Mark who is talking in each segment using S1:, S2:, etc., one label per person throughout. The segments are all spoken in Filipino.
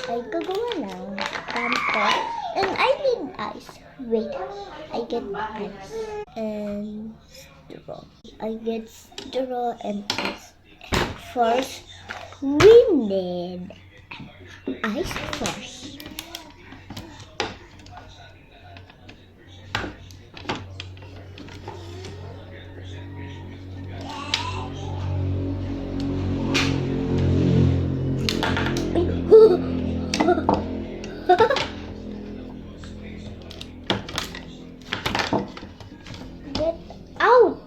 S1: ay gagawa ng ganito. And I need ice. Wait, I get ice and straw. I get straw and ice. First, we need ice first. Get out!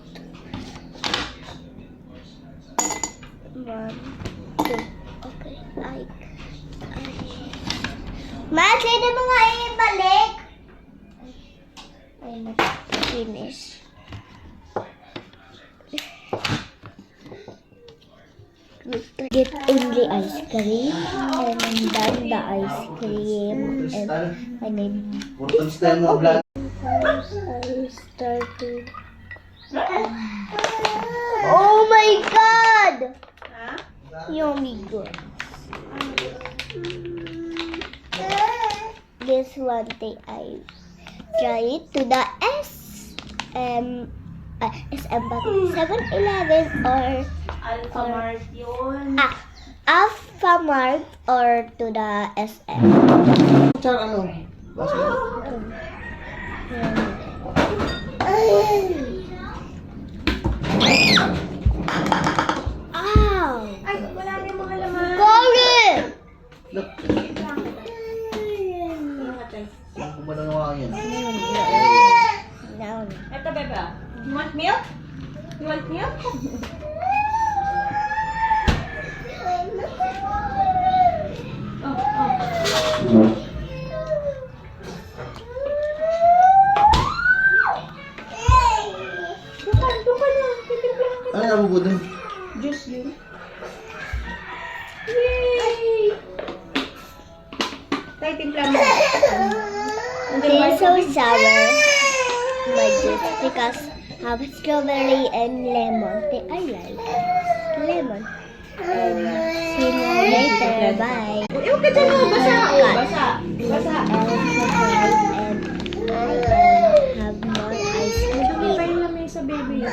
S1: 1, 2. Okay, Matt, pwede mo nga ibalik? Ay, finish. Get in the ice cream and then the ice cream and I need I started. Oh my god! Yummy good. This one thing I try it to the SM but 7-Eleven or
S2: Alphamart yun.
S1: Alphamart or to the SM.
S3: Char, ano? Basta.
S1: Ow!
S2: Ay, wala na yung mga laman.
S1: Sorry!
S3: Look, ang kumala nga yan.
S1: No.
S2: Ito, bebe. You want milk? You want milk? Duka na. Titimpla ka.
S3: Ano nabubudol?
S2: Juice yun. Yay! Tayo, timpla mo.
S1: It's so sour. My juice because have strawberry and lemon. I like lemon. And see you later. Bye.
S2: Ewan ka dyan mo. Basa. Basa. Basa.
S1: And I have more ice
S2: Ito
S1: cream.
S2: tayo lamay sa baby.